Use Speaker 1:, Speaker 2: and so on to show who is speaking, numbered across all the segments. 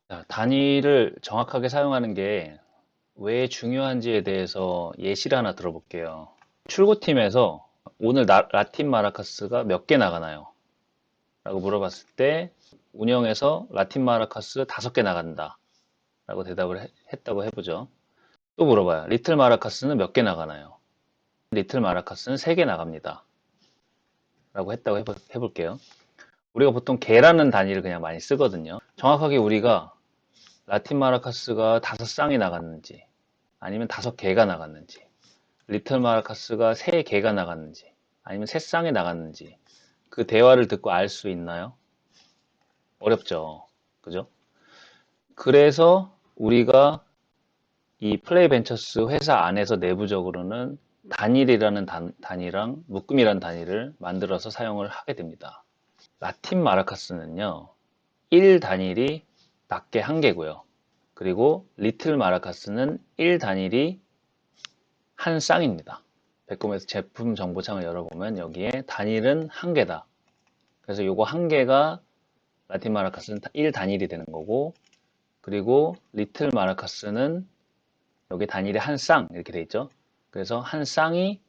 Speaker 1: 자, 단위를 정확하게 사용하는 게 왜 중요한지에 대해서 예시를 하나 들어볼게요. 출고팀에서 오늘 라틴 마라카스가 몇 개 나가나요? 라고 물어봤을 때 운영에서 라틴 마라카스 5개 나간다 라고 대답을 했다고 해보죠. 또 물어봐요. 리틀 마라카스는 몇 개 나가나요? 리틀 마라카스는 3개 나갑니다 라고 했다고 해볼게요. 우리가 보통 개라는 단위를 그냥 많이 쓰거든요. 정확하게 우리가 라틴 마라카스가 5쌍이 나갔는지 아니면 5개가 나갔는지, 리틀 마라카스가 3개가 나갔는지 아니면 3쌍이 나갔는지 그 대화를 듣고 알 수 있나요? 어렵죠. 그죠? 그래서 우리가 이 플레이벤처스 회사 안에서 내부적으로는 단일이라는 단위랑 묶음이라는 단위를 만들어서 사용을 하게 됩니다. 라틴 마라카스는요, 1 단일이 밖에 1개고요. 그리고 리틀 마라카스는 1 단일이 한 쌍입니다. 백곰에서 제품 정보창을 열어보면 여기에 단일은 1개다. 그래서 요거 1개가 라틴 마라카스는 1 단일이 되는 거고, 그리고 리틀 마라카스는 여기 단일이 한 쌍 이렇게 돼 있죠. 그래서 한 쌍이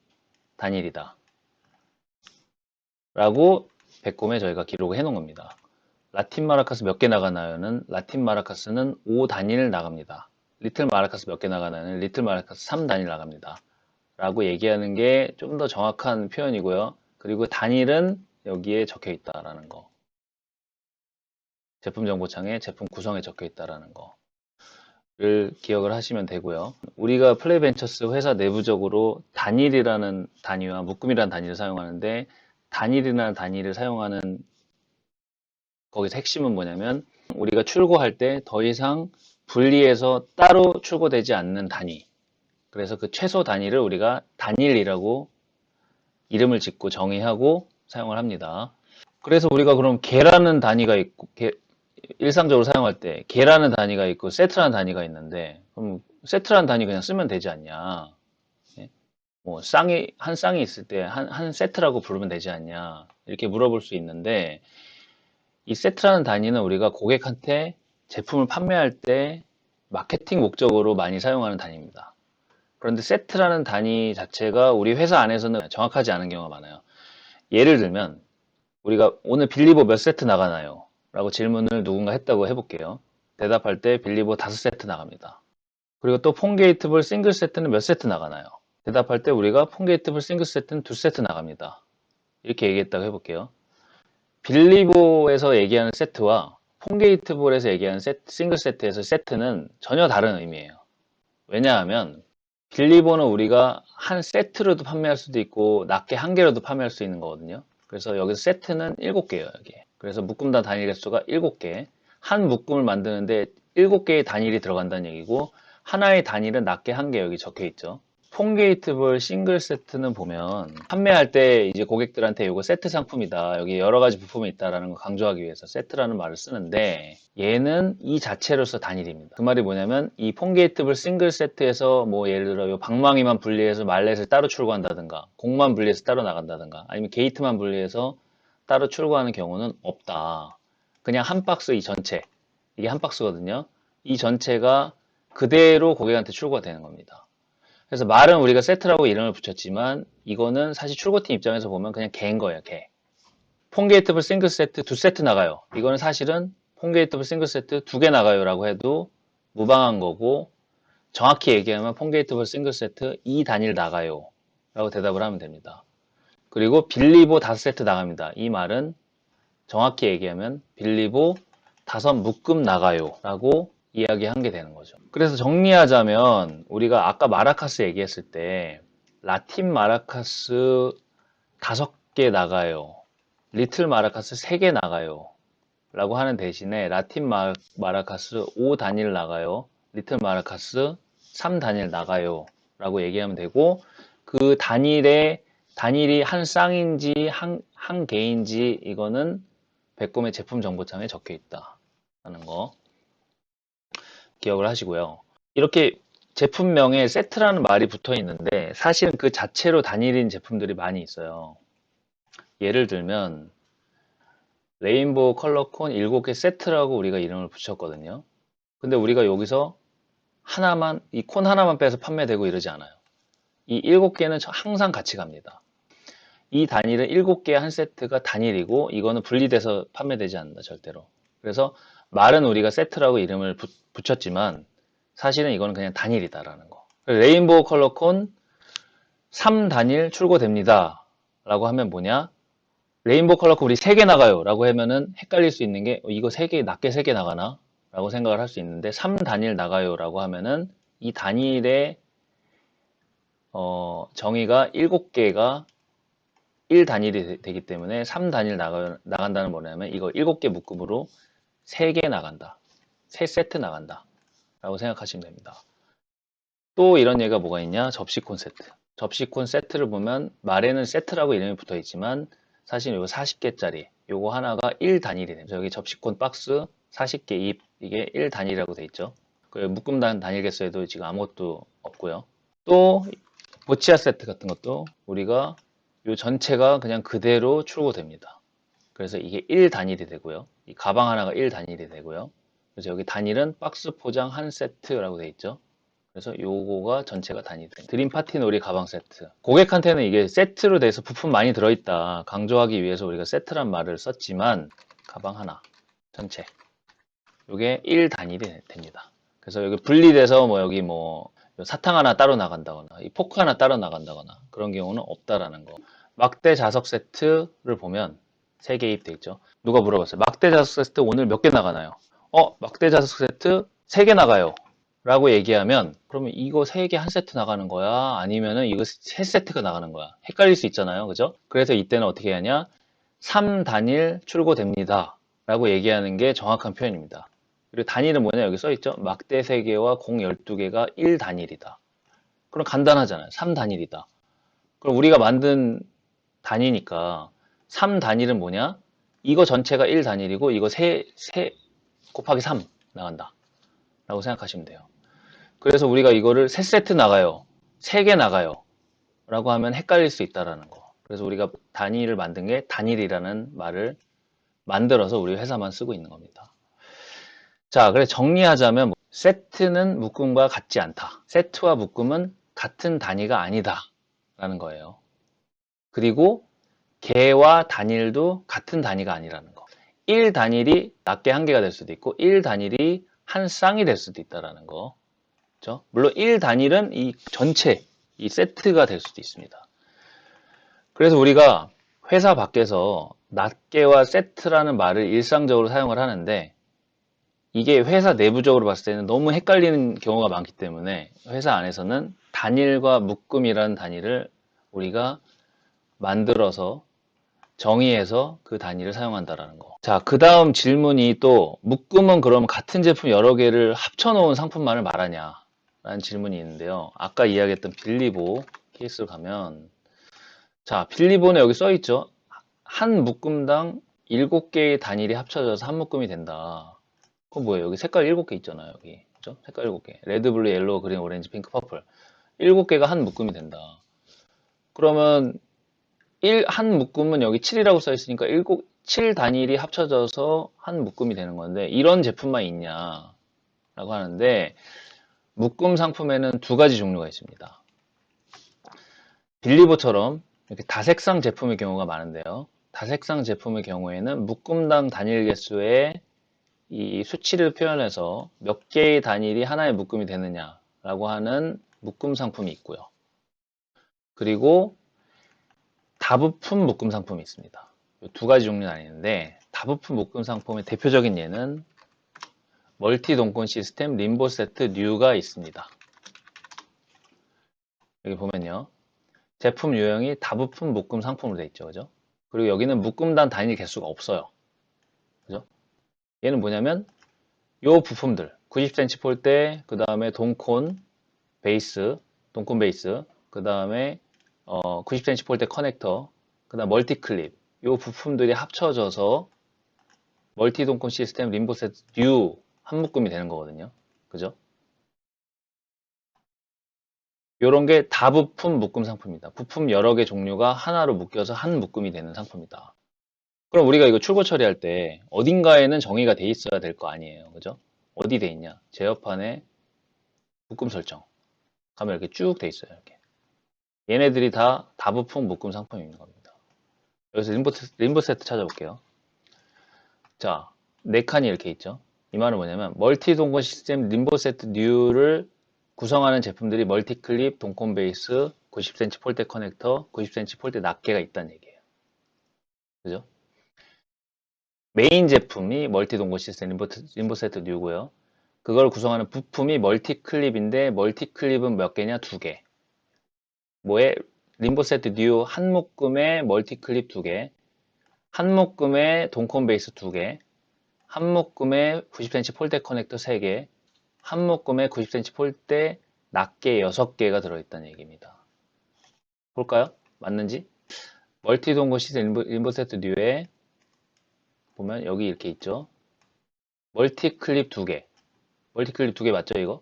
Speaker 1: 단일이다 라고 백곰에 저희가 기록을 해 놓은 겁니다. 라틴 마라카스 몇 개 나가나요는 라틴 마라카스는 5 단일 나갑니다. 리틀 마라카스 몇 개 나가나요는 리틀 마라카스 3 단일 나갑니다 라고 얘기하는 게 좀 더 정확한 표현이고요. 그리고 단일은 여기에 적혀 있다라는 거. 제품 정보창에 제품 구성에 적혀 있다라는 거를 기억을 하시면 되고요. 우리가 플레이벤처스 회사 내부적으로 단일이라는 단위와 묶음이라는 단위를 사용하는데, 단일이라는 단위를 사용하는 거기서 핵심은 뭐냐면 우리가 출고할 때 더 이상 분리해서 따로 출고되지 않는 단위. 그래서 그 최소 단위를 우리가 단일이라고 이름을 짓고 정의하고 사용을 합니다. 그래서 우리가 그럼 개라는 단위가 있고, 일상적으로 사용할 때 개라는 단위가 있고 세트라는 단위가 있는데, 그럼 세트라는 단위 그냥 쓰면 되지 않냐? 예? 뭐 한 쌍이 있을 때 한 세트라고 부르면 되지 않냐? 이렇게 물어볼 수 있는데, 이 세트라는 단위는 우리가 고객한테 제품을 판매할 때 마케팅 목적으로 많이 사용하는 단위입니다. 그런데 세트라는 단위 자체가 우리 회사 안에서는 정확하지 않은 경우가 많아요. 예를 들면 우리가 오늘 빌리보 몇 세트 나가나요? 라고 질문을 누군가 했다고 해볼게요. 대답할 때 빌리보 5세트 나갑니다. 그리고 또 폰게이트볼 싱글 세트는 몇 세트 나가나요? 대답할 때 우리가 폰게이트볼 싱글 세트는 2세트 나갑니다. 이렇게 얘기했다고 해볼게요. 빌리보에서 얘기하는 세트와 폰게이트볼에서 얘기하는 싱글 세트에서 세트는 전혀 다른 의미예요. 왜냐하면 빌리보는 우리가 한 세트로도 판매할 수도 있고 낱개 1개로도 판매할 수 있는 거거든요. 그래서 여기서 세트는 7개예요. 여기. 그래서 묶음단 단일 개수가 7개. 한 묶음을 만드는데 7개의 단일이 들어간다는 얘기고, 하나의 단일은 낱개 1개 여기 적혀 있죠. 폰게이트볼 싱글 세트는 보면 판매할 때 이제 고객들한테 이거 세트 상품이다, 여기 여러 가지 부품이 있다라는 걸 강조하기 위해서 세트라는 말을 쓰는데, 얘는 이 자체로서 단일입니다. 그 말이 뭐냐면 이 폰게이트볼 싱글 세트에서 뭐 예를 들어 요 방망이만 분리해서 말렛을 따로 출고한다든가, 공만 분리해서 따로 나간다든가, 아니면 게이트만 분리해서 따로 출고하는 경우는 없다. 그냥 한 박스 이 전체, 이게 한 박스거든요. 이 전체가 그대로 고객한테 출고가 되는 겁니다. 그래서 말은 우리가 세트라고 이름을 붙였지만 이거는 사실 출고팀 입장에서 보면 그냥 개인 거예요, 개. 폰게이트블 싱글 세트 2세트 나가요. 이거는 사실은 폰게이트블 싱글 세트 2개 나가요 라고 해도 무방한 거고, 정확히 얘기하면 폰게이트블 싱글 세트 2 단일 나가요 라고 대답을 하면 됩니다. 그리고 빌리보 5세트 나갑니다. 이 말은 정확히 얘기하면 빌리보 5 묶음 나가요 라고 이야기한 게 되는 거죠. 그래서 정리하자면 우리가 아까 마라카스 얘기했을 때 라틴 마라카스 5개 나가요, 리틀 마라카스 3개 나가요 라고 하는 대신에 라틴 마라카스 5 단일 나가요, 리틀 마라카스 3 단일 나가요 라고 얘기하면 되고, 그 단일이 한 쌍인지 한 개인지 이거는 백곰의 제품 정보창에 적혀 있다는 거 기억을 하시고요. 이렇게 제품명에 세트라는 말이 붙어 있는데 사실은 그 자체로 단일인 제품들이 많이 있어요. 예를 들면 레인보우 컬러콘 7개 세트라고 우리가 이름을 붙였거든요. 근데 우리가 여기서 하나만, 이 콘 하나만 빼서 판매되고 이러지 않아요. 이 7개는 항상 같이 갑니다. 이 단일은 7개 한 세트가 단일이고 이거는 분리돼서 판매되지 않는다, 절대로. 그래서 말은 우리가 세트라고 이름을 붙였지만 사실은 이거는 그냥 단일이다라는 거. 레인보우 컬러 콘 3단일 출고됩니다. 라고 하면 뭐냐? 레인보우 컬러 콘 우리 3개 나가요. 라고 하면은 헷갈릴 수 있는 게 이거 3개, 낮게 3개 나가나? 라고 생각을 할 수 있는데 3단일 나가요. 라고 하면은 이 단일의 정의가 7개가 1단일이 되기 때문에 3단일 나간다는 뭐냐면 이거 7개 묶음으로 3개 나간다. 3세트 나간다. 라고 생각하시면 됩니다. 또 이런 예가 뭐가 있냐? 접시콘 세트. 접시콘 세트를 보면 말에는 세트라고 이름이 붙어 있지만 사실 이거 40개짜리 요거 하나가 1단일이 됩니다. 여기 접시콘 박스 40개 입 이게 1단일이라고 돼 있죠. 그 묶음 단일 개수에도 지금 아무것도 없고요. 또 보치아 세트 같은 것도 우리가 요 전체가 그냥 그대로 출고됩니다. 그래서 이게 1단일이 되고요. 이 가방 하나가 1단일이 되고요. 그래서 여기 단일은 박스 포장 한 세트라고 돼 있죠. 그래서 요거가 전체가 단일이 됩니다. 드림 파티 놀이 가방 세트. 고객한테는 이게 세트로 돼서 부품 많이 들어있다 강조하기 위해서 우리가 세트란 말을 썼지만 가방 하나 전체 요게 1단일이 됩니다. 그래서 여기 분리돼서 뭐 여기 뭐 사탕 하나 따로 나간다거나 이 포크 하나 따로 나간다거나 그런 경우는 없다라는 거. 막대 자석 세트를 보면 3개 입돼 있죠. 누가 물어봤어요. 막대 자석 세트 오늘 몇 개 나가나요? 막대 자석 세트 3개 나가요. 라고 얘기하면 그러면 이거 3개 한 세트 나가는 거야? 아니면은 이거 3세트가 나가는 거야? 헷갈릴 수 있잖아요. 그죠? 그래서 이때는 어떻게 하냐? 3단일 출고됩니다. 라고 얘기하는 게 정확한 표현입니다. 그리고 단일은 뭐냐? 여기 써있죠? 막대 3개와 공 12개가 1단일이다. 그럼 간단하잖아요. 3단일이다. 그럼 우리가 만든 단위니까 3단일은 뭐냐? 이거 전체가 1단일이고 이거 3 곱하기 3 나간다. 라고 생각하시면 돼요. 그래서 우리가 이거를 3세트 나가요. 3개 나가요. 라고 하면 헷갈릴 수 있다라는 거. 그래서 우리가 단위를 만든 게 단일이라는 말을 만들어서 우리 회사만 쓰고 있는 겁니다. 자, 그래 정리하자면 세트는 묶음과 같지 않다. 세트와 묶음은 같은 단위가 아니다. 라는 거예요. 그리고 개와 단일도 같은 단위가 아니라는 거. 1단일이 낱개 한 개가 될 수도 있고 1단일이 한 쌍이 될 수도 있다라는 거. 그렇죠? 물론 1단일은 이 전체, 이 세트가 될 수도 있습니다. 그래서 우리가 회사 밖에서 낱개와 세트라는 말을 일상적으로 사용을 하는데 이게 회사 내부적으로 봤을 때는 너무 헷갈리는 경우가 많기 때문에 회사 안에서는 단일과 묶음이라는 단위를 우리가 만들어서 정의해서 그 단위를 사용한다라는 거. 자, 그 다음 질문이 또 묶음은 그럼 같은 제품 여러 개를 합쳐놓은 상품만을 말하냐? 라는 질문이 있는데요. 아까 이야기했던 빌리보 케이스로 가면 자, 빌리보는 여기 써있죠. 한 묶음당 7개의 단일이 합쳐져서 한 묶음이 된다. 그거 뭐예요? 여기 색깔 7개 있잖아요. 여기. 그죠? 색깔 7개. 레드, 블루, 옐로우, 그린, 오렌지, 핑크, 퍼플. 7개가 한 묶음이 된다. 그러면 한 묶음은 여기 7이라고 써있으니까 7 단일이 합쳐져서 한 묶음이 되는 건데 이런 제품만 있냐? 라고 하는데 묶음 상품에는 2가지 종류가 있습니다. 빌리보처럼 이렇게 다색상 제품의 경우가 많은데요. 다색상 제품의 경우에는 묶음당 단일 개수의 이 수치를 표현해서 몇 개의 단일이 하나의 묶음이 되느냐라고 하는 묶음 상품이 있고요. 그리고 다부품 묶음 상품이 있습니다. 2가지 종류는 아니는데 다부품 묶음 상품의 대표적인 예는 멀티 동권 시스템 림보 세트 뉴가 있습니다. 여기 보면요. 제품 유형이 다부품 묶음 상품으로 되어 있죠. 그죠? 그리고 여기는 묶음단 단일 개수가 없어요. 그죠? 얘는 뭐냐면 요 부품들 90cm 폴대, 그 다음에 동콘 베이스, 그 다음에 90cm 폴대 커넥터, 그 다음 멀티 클립 요 부품들이 합쳐져서 멀티 동콘 시스템 림보 세트 뉴 한 묶음이 되는 거거든요. 그죠? 요런 게 다부품 묶음 상품입니다. 부품 여러 개 종류가 하나로 묶여서 한 묶음이 되는 상품이다. 그럼 우리가 이거 출고 처리할 때 어딘가에는 정의가 돼 있어야 될 거 아니에요. 그죠? 어디 돼 있냐? 제어판에 묶음 설정. 가면 이렇게 쭉 돼 있어요. 이렇게. 얘네들이 다 다부품 묶음 상품인 겁니다. 여기서 림보 세트 찾아볼게요. 자, 네 칸이 이렇게 있죠. 이 말은 뭐냐면 멀티 동권 시스템 림보 세트 뉴를 구성하는 제품들이 멀티 클립, 동권 베이스, 90cm 폴대 커넥터, 90cm 폴대 낱개가 있다는 얘기예요. 그죠? 메인 제품이 멀티 동권 시스템 림보 세트 뉴고요. 그걸 구성하는 부품이 멀티 클립인데 멀티 클립은 몇 개냐? 두 개. 뭐에 림보 세트 뉴 한 묶음에 멀티 클립 두 개, 한 묶음에 동권 베이스 두 개, 한 묶음에 90cm 폴대 커넥터 3개, 한 묶음에 90cm 폴대 낱개 6개가 들어있다는 얘기입니다. 볼까요? 맞는지? 멀티 동권 시스템 림보 세트 뉴에 보면 여기 이렇게 있죠. 멀티 클립 2개. 멀티 클립 2개 맞죠, 이거?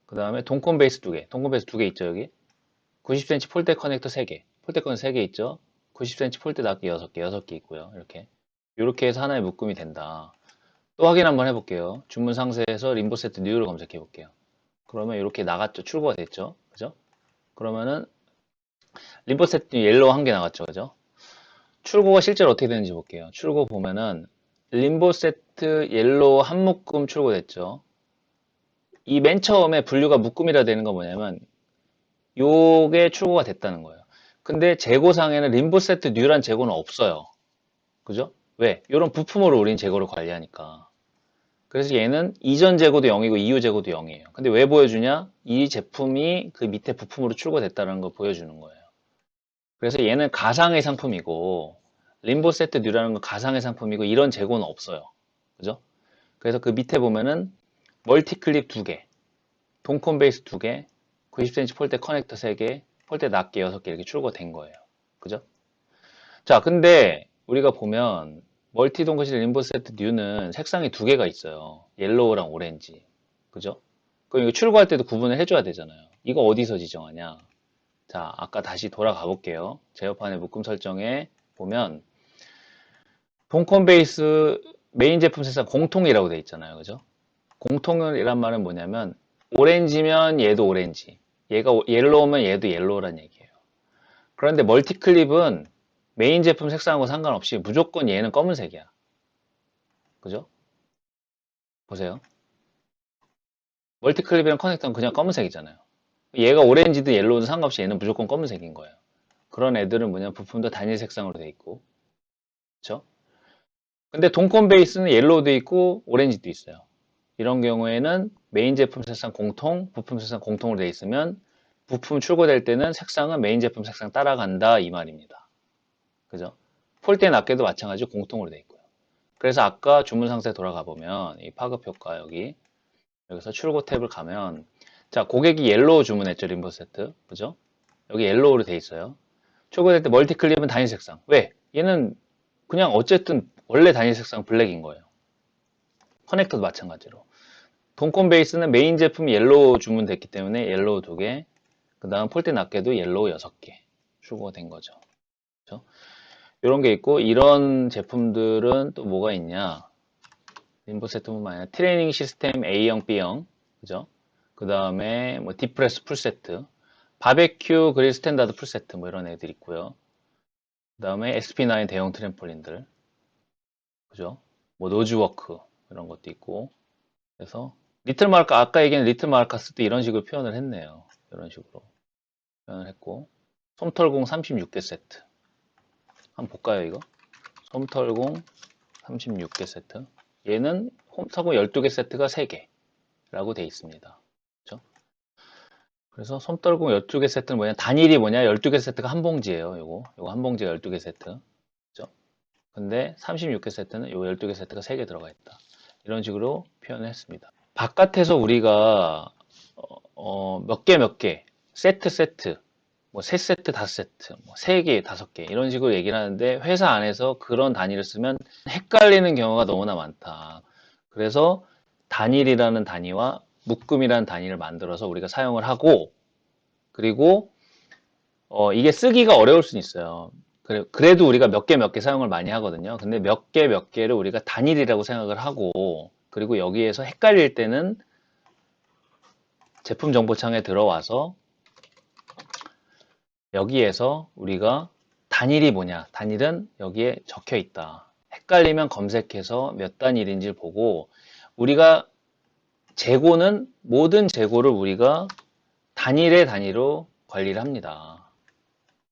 Speaker 1: 그 다음에 동권 베이스 2개. 동권 베이스 2개 있죠, 여기? 90cm 폴대 커넥터 3개. 폴대 커넥터 3개 있죠? 90cm 폴대 낱개 6개, 6개 있고요. 이렇게 해서 하나의 묶음이 된다. 또 확인 한번 해볼게요. 주문 상세에서 림보 세트 뉴를 검색해 볼게요. 그러면 이렇게 나갔죠. 출고가 됐죠. 그죠? 그러면은 림보 세트 뉴 옐로우 한 개 나갔죠. 그죠? 출고가 실제로 어떻게 되는지 볼게요. 출고 보면은 림보 세트 옐로우 한 묶음 출고됐죠. 이 맨 처음에 분류가 묶음이라 되는 건 뭐냐면 요게 출고가 됐다는 거예요. 근데 재고상에는 림보 세트 뉴란 재고는 없어요. 그죠? 왜? 이런 부품으로 우린 재고를 관리하니까. 그래서 얘는 이전 재고도 0이고 이후 재고도 0이에요. 근데 왜 보여주냐? 이 제품이 그 밑에 부품으로 출고됐다는 걸 보여주는 거예요. 그래서 얘는 가상의 상품이고 림보 세트 뉴라는 건 가상의 상품이고 이런 재고는 없어요. 그죠? 그래서 그 밑에 보면은 멀티 클립 2개, 동콘 베이스 2개, 90cm 폴대 커넥터 3개, 폴대 낱개 6개 이렇게 출고된 거예요. 그죠? 자, 근데 우리가 보면 멀티 동거실 림보 세트 뉴는 색상이 두 개가 있어요. 옐로우랑 오렌지. 그죠? 그럼 이거 출고할 때도 구분을 해줘야 되잖아요. 이거 어디서 지정하냐? 자, 아까 다시 돌아가 볼게요. 제어판의 묶음 설정에 보면 동콘 베이스 메인 제품 색상 공통이라고 돼 있잖아요. 그죠? 공통이란 말은 뭐냐면 오렌지면 얘도 오렌지, 얘가 옐로우면 얘도 옐로우란 얘기예요. 그런데 멀티클립은 메인 제품 색상하고 상관없이 무조건 얘는 검은색이야. 그죠? 보세요. 멀티클립이랑 커넥터는 그냥 검은색이잖아요. 얘가 오렌지든 옐로우든 상관없이 얘는 무조건 검은색인 거예요. 그런 애들은 뭐냐면 부품도 단일 색상으로 돼 있고. 그쵸? 근데 동콘 베이스는 옐로우도 있고 오렌지도 있어요. 이런 경우에는 메인 제품 색상 공통, 부품 색상 공통으로 돼 있으면 부품 출고될 때는 색상은 메인 제품 색상 따라간다 이 말입니다. 그죠? 폴대 낱개도 마찬가지로 공통으로 돼 있고요. 그래서 아까 주문 상세 돌아가 보면 이 파급 효과 여기서 출고 탭을 가면 자 고객이 옐로우 주문했죠 림보 세트 그죠? 여기 옐로우로 돼 있어요. 출고될 때 멀티 클립은 단일 색상. 왜? 얘는 그냥 어쨌든 원래 단일 색상 블랙인 거예요. 커넥터도 마찬가지로. 동콘 베이스는 메인 제품 옐로우 주문됐기 때문에 옐로우 2개, 그 다음 폴대 낱개도 옐로우 6개 출고가 된 거죠. 그렇죠? 이런 게 있고 이런 제품들은 또 뭐가 있냐? 림보 세트뿐만 아니라 트레이닝 시스템 A형, B형, 그죠? 그 다음에 뭐 디프레스 풀세트, 바베큐 그릴 스탠다드 풀세트 뭐 이런 애들 있고요. 그 다음에 SP9 대형 트램폴린들, 그죠? 뭐 노즈워크 이런 것도 있고. 그래서 리틀 마르카 아까 얘기한 리틀 마르카스 도 이런 식으로 표현을 했네요. 이런 식으로 표현을 했고 솜털공 36개 세트 한번 볼까요 이거? 솜털공 36개 세트 얘는 솜털공 12개 세트가 3개라고 돼 있습니다. 그렇죠? 그래서 솜털공 12개 세트는 뭐냐 단일이 뭐냐 12개 세트가 한 봉지예요. 요거 한 봉지가 12개 세트 그렇죠? 근데 36개 세트는 요 12개 세트가 3개 들어가 있다. 이런 식으로 표현을 했습니다. 바깥에서 우리가 몇 개, 세트, 뭐 3세트, 5세트, 뭐 3개, 5개 이런 식으로 얘기를 하는데 회사 안에서 그런 단위를 쓰면 헷갈리는 경우가 너무나 많다. 그래서 단일이라는 단위와 묶음이라는 단위를 만들어서 우리가 사용을 하고 그리고 이게 쓰기가 어려울 수는 있어요. 그래도 우리가 몇 개 사용을 많이 하거든요. 근데 몇 개를 우리가 단일이라고 생각을 하고 그리고 여기에서 헷갈릴 때는 제품 정보창에 들어와서 여기에서 우리가 단일이 뭐냐, 단일은 여기에 적혀 있다. 헷갈리면 검색해서 몇 단일인지를 보고, 우리가 재고는 모든 재고를 우리가 단일의 단위로 관리를 합니다.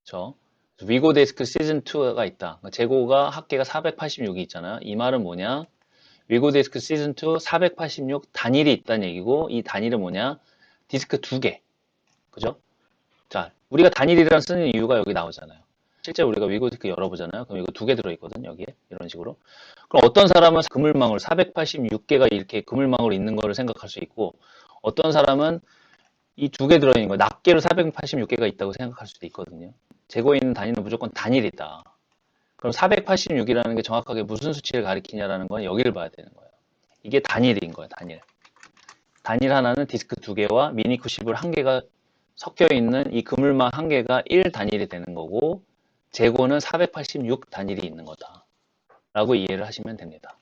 Speaker 1: 그렇죠? 위고데스크 시즌2가 있다. 재고가 합계가 486이 있잖아요. 이 말은 뭐냐? 위고데스크 시즌2 486 단일이 있다는 얘기고, 이 단일은 뭐냐? 디스크 2개. 그죠? 자, 우리가 단일이라는 쓰는 이유가 여기 나오잖아요. 실제 우리가 위고디스크 열어보잖아요. 그럼 이거 2개 들어있거든, 여기에. 이런 식으로. 그럼 어떤 사람은 그물망으로 486개가 이렇게 그물망으로 있는 거를 생각할 수 있고, 어떤 사람은 이 2개 들어있는 거, 낱개로 486개가 있다고 생각할 수도 있거든요. 재고에 있는 단위는 무조건 단일이다. 그럼 486이라는 게 정확하게 무슨 수치를 가리키냐라는 건 여기를 봐야 되는 거예요. 이게 단일인 거예요, 단일. 단일 하나는 디스크 2개와 미니 쿠시블 1개가 섞여 있는 이 그물망 1개가 1단일이 되는 거고, 재고는 486 단일이 있는 거다 라고 이해를 하시면 됩니다.